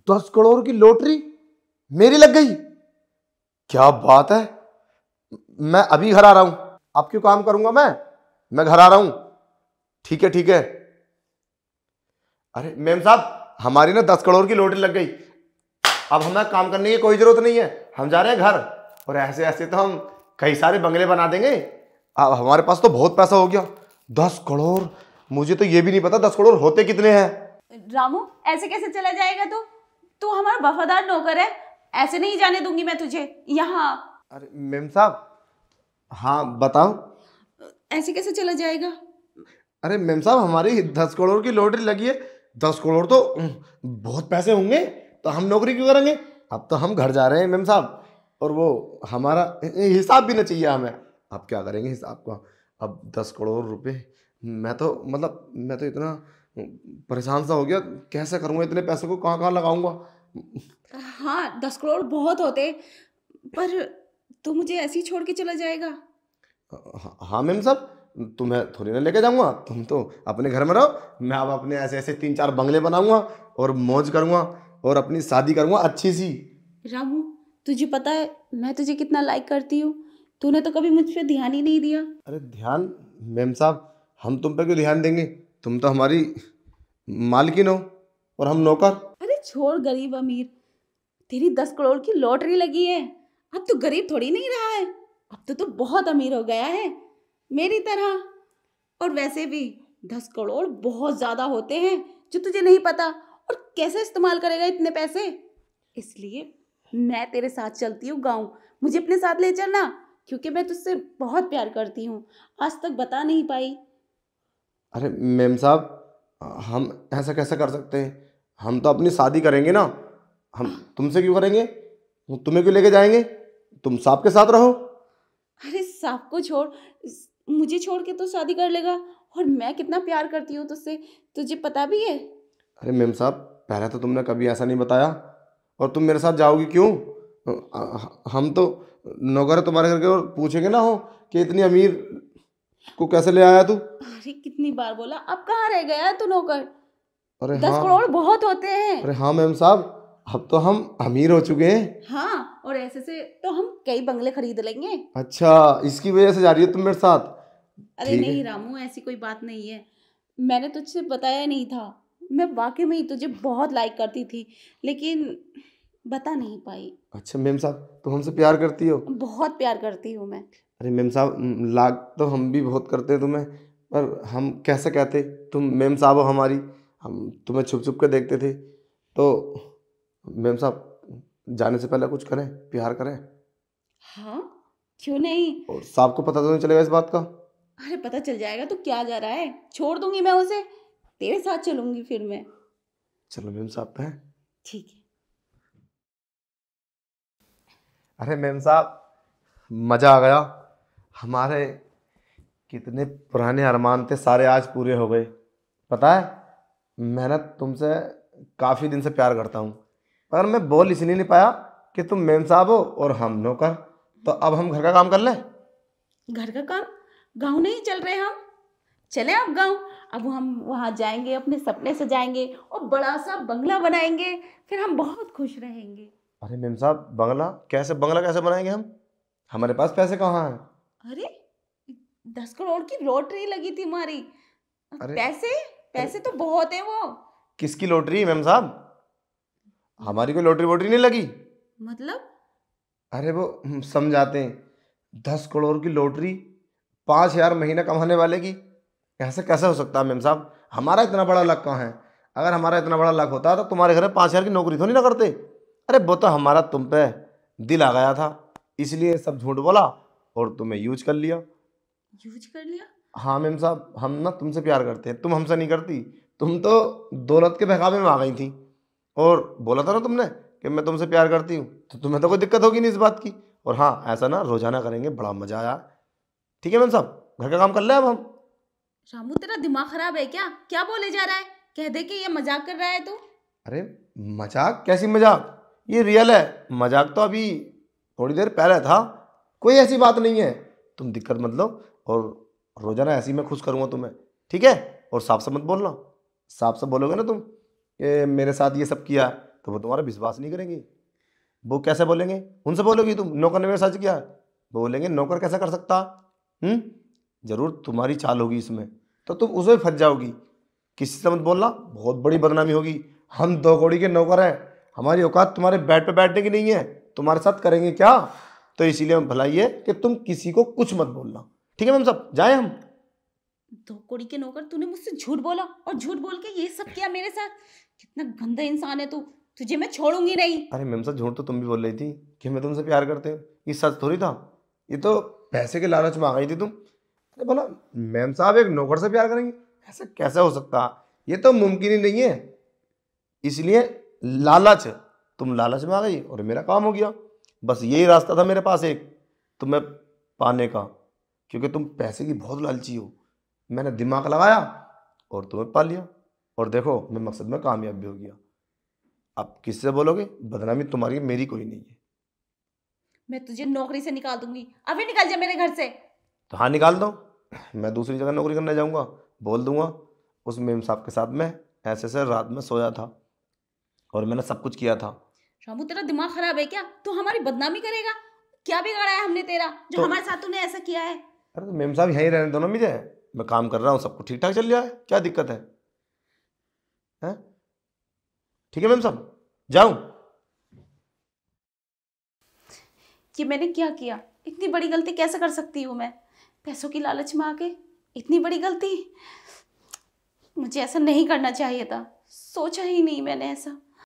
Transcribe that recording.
10 करोड़ की लॉटरी मेरी लग गई। क्या बात है। मैं अभी घर आ रहा हूं। अब क्यों काम करूंगा मैं घर आ रहा हूं। ठीक है ठीक है। अरे मेम साहब, हमारी ना 10 करोड़ की लॉटरी लग गई। अब हमें काम करने की कोई जरूरत नहीं है, हम जा रहे हैं घर। और ऐसे ऐसे तो हम कई सारे बंगले बना देंगे। अब हमारे पास तो बहुत पैसा हो गया। 10 करोड़। मुझे तो ये भी नहीं पता 10 करोड़ होते कितने हैं। रामू, ऐसे कैसे चला जाएगा तू? तू हमारा वफादार नौकर है, ऐसे नहीं जाने दूंगी मैं तुझे यहाँ। अरे मेम साहब, हाँ बताओ। ऐसे कैसे चला जाएगा? अरे मेम साहब, हमारी 10 करोड़ की लॉटरी लगी है। 10 करोड़ तो बहुत पैसे होंगे, तो हम नौकरी क्यों करेंगे। अब तो हम घर जा रहे हैं मेम साहब। और वो हमारा हिसाब भी ना चाहिए हमें। अब क्या करेंगे हिसाब का। अब 10 करोड़ रुपए, मैं तो इतना परेशान सा हो गया। कैसे करूँगा इतने पैसों को, कहाँ कहाँ लगाऊंगा। हाँ, 10 करोड़ बहुत होते, पर तू मुझे ऐसे ही छोड़ के चला जाएगा? हाँ मेम साहब, तुम्हें थोड़ी ना लेके जाऊंगा। तुम तो अपने घर में रहो। मैं अब अपने ऐसे ऐसे 3-4 बंगले बनाऊंगा और मौज करूंगा और अपनी शादी करूंगा अच्छी सी। रामू, तुझे पता है मैं तुझे कितना लाइक करती हूँ। तूने तो कभी मुझ पे ध्यान ही नहीं दिया। अरे ध्यान मेम साहब, हम तुम पे क्यों ध्यान देंगे। तुम तो हमारी मालकिन हो और हम नौकर। अरे छोड़ गरीब अमीर, तेरी 10 करोड़ की लॉटरी लगी है। अब तू गरीब थोड़ी नहीं रहा है, अब तो तू बहुत अमीर हो गया है, मेरी तरह। और वैसे भी 10 करोड़ बहुत ज्यादा होते हैं, जो तुझे नहीं पता। और कैसे इस्तेमाल करेगा इतने पैसे? इसलिए मैं तेरे साथ चलती हूँ गाँव। मुझे अपने साथ ले चलना, क्योंकि मैं तुझसे बहुत प्यार करती हूँ, आज तक बता नहीं पाई। अरे मेम साहब, हम ऐसा कैसे कर सकते हैं। हम तो अपनी शादी करेंगे ना। हम तुमसे क्यों करेंगे, तुम्हें क्यों लेके जाएंगे। तुम साहब के साथ रहो। अरे सांप को छोड़, मुझे छोड़ के तो शादी कर लेगा। और मैं कितना प्यार करती हूँ तुझसे, तुझे पता भी है। अरे मेम साहब, पहले तो तुमने कभी ऐसा नहीं बताया। और तुम मेरे साथ जाओगी क्यों। हम तो नौकर है तुम्हारे घर के, और पूछेंगे ना हो कि इतनी अमीर को कैसे ले आया तू। अरे कितनी बार बोला, अब कहाँ रह गया है तू नौकर? अरे 10 करोड़ हाँ। बहुत होते हैं। अरे हाँ मेम साहब, अब तो हम अमीर हो चुके हैं। हाँ, और ऐसे से तो हम कई बंगले खरीद लेंगे। अच्छा, इसकी वजह से जा रही हो तुम मेरे साथ। अरे ठीक नहीं है। रामू, ऐसी कोई बात नहीं है। मैंने तुझसे बताया नहीं था, मैं वाकई में ही तुझे बहुत लाइक करती थी, लेकिन बता नहीं पाई। अच्छा मेम साहब, तुम हमसे प्यार करती हो। बहुत प्यार करती हूँ मैं। अरे मेम साहब, लाग तो हम भी बहुत करते हैं तुम्हें, पर हम कैसे कहते। तुम मेम साहब हो हमारी, हम तुम्हें छुप छुप के देखते थे। तो मेम साहब, जाने से पहले कुछ करें, प्यार करें। हाँ, क्यों नहीं। और साहब को पता तो नहीं चलेगा इस बात का। अरे पता चल जाएगा तो क्या जा रहा है, छोड़ दूंगी मैं उसे, तेरे साथ चलूंगी फिर मैं। चलो मेम साहब पे। ठीक है। अरे मेम साहब, मज़ा आ गया। हमारे कितने पुराने अरमान थे, सारे आज पूरे हो गए। पता है, मैं ना तुमसे काफ़ी दिन से प्यार करता हूँ, पर मैं बोल इसलिए नहीं पाया कि तुम मेम साहब हो और हम नौकर। तो अब हम घर का काम कर लें। घर का काम? गाँव नहीं चल रहे हम? चले अब गाँव। अब हम वहाँ जाएंगे, अपने सपने सजाएंगे और बड़ा सा बंगला बनाएंगे, फिर हम बहुत खुश रहेंगे। अरे मेम साहब, बंगला कैसे बनाएंगे हम। हमारे पास पैसे कहाँ हैं। अरे 10 करोड़ की लॉटरी लगी थी हमारी। अरे पैसे, अरे, पैसे तो बहुत है वो। किसकी लॉटरी मेम साहब। हमारी कोई लॉटरी वोटरी नहीं लगी। मतलब? अरे वो हम समझाते हैं। 10 करोड़ की लॉटरी, 5,000 महीने कमाने वाले की। ऐसे कैसे हो सकता है मेम साहब। हमारा इतना बड़ा लक कहाँ है। अगर हमारा इतना बड़ा लक होता तो तुम्हारे घर में 5,000 की नौकरी थोड़ी ना करते। अरे वो तो हमारा तुम पे दिल आ गया था, इसलिए सब झूठ बोला और तुम्हें यूज कर लिया। यूज कर लिया? हाँ मेम साहब, हम ना तुमसे प्यार करते हैं, तुम हमसे नहीं करती। तुम तो दौलत के बहकावे में आ गई थी। और बोला था ना तुमने कि मैं तुमसे प्यार करती हूँ, तो तुम्हें तो कोई दिक्कत होगी नहीं इस बात की। और हाँ, ऐसा ना रोजाना करेंगे, बड़ा मजा आया। ठीक है मेम साहब, घर का काम कर ले अब हम। रामू, तेरा दिमाग खराब है क्या? क्या बोले जा रहा है? कह दे कि ये मजाक कर रहा है तू। अरे मजाक कैसी मजाक, ये रियल है। मजाक तो अभी थोड़ी देर पहले था, कोई ऐसी बात नहीं है। तुम दिक्कत मत लो, और रोजाना ऐसे ही मैं खुश करूँगा तुम्हें। ठीक है। और साफ से मत बोलना, साफ से बोलोगे ना तुम कि मेरे साथ ये सब किया, तो वो तुम्हारा विश्वास नहीं करेंगे। वो कैसे बोलेंगे? उनसे बोलोगी तुम नौकर ने मेरे साथ किया है, वो बोलेंगे नौकर कैसे कर सकता। जरूर तुम्हारी चाल होगी इसमें, तो तुम उसमें फंस जाओगी। किसी से मत बोलना, बहुत बड़ी बदनामी होगी। हम 2 कौड़ी के नौकर हैं, हमारी औकात तुम्हारे बेड पे बैठने की नहीं है, तुम्हारे साथ करेंगे क्या। तो इसीलिए भलाई है कि तुम किसी को कुछ मत बोलना, ठीक है मैम साहब? जाए हम? 2 कौड़ी के नौकर, तूने मुझसे झूठ बोला और झूठ बोल के ये सब किया मेरे साथ। कितना गंदा इंसान है तू, तुझे मैं छोड़ूंगी नहीं। अरे मैम साहब झूठ तो तुम भी बोल रही थी कि मैं तुमसे प्यार करते हूँ, ये सच थोड़ी था, ये तो पैसे के लालच में आ गई थी तुम। अरे बोला मैम साहब एक नौकर से प्यार करेंगे, ऐसा कैसे हो सकता, ये तो मुमकिन ही नहीं है। इसलिए लालच, तुम लालच में आ गई और मेरा काम हो गया। बस यही रास्ता था मेरे पास एक तुम्हें पाने का, क्योंकि तुम पैसे की बहुत लालची हो। मैंने दिमाग लगाया और तुम्हें पा लिया, और देखो मैं मकसद में कामयाब भी हो गया। अब किससे बोलोगे? बदनामी तुम्हारी है, मेरी कोई नहीं है। मैं तुझे नौकरी से निकाल दूंगी, अभी निकल जा मेरे घर से। तो हाँ निकाल दो, मैं दूसरी जगह नौकरी करने जाऊंगा, बोल दूंगा उस मेम साहब के साथ में ऐसे ऐसे रात में सोया था और मैंने सब कुछ किया था। रामू तेरा दिमाग खराब है क्या? तू हमारी बदनामी करेगा? क्या बिगाड़ा है हमने तेरा जो तो हमारे साथ तूने ऐसा किया है? अरे तो मेम साहब यहीं रहने दो ना मुझे, मैं काम कर रहा हूँ, सब कुछ ठीक ठाक चल रहा है, क्या दिक्कत है? हैं? ठीक है मेम साहब, जाऊं? कि मैंने क्या किया? इतनी बड़ी गलती कैसे कर सकती हूँ मैं? पैसों की लालच में आके इतनी बड़ी गलती, मुझे ऐसा नहीं करना चाहिए था, सोचा ही नहीं मैंने ऐसा।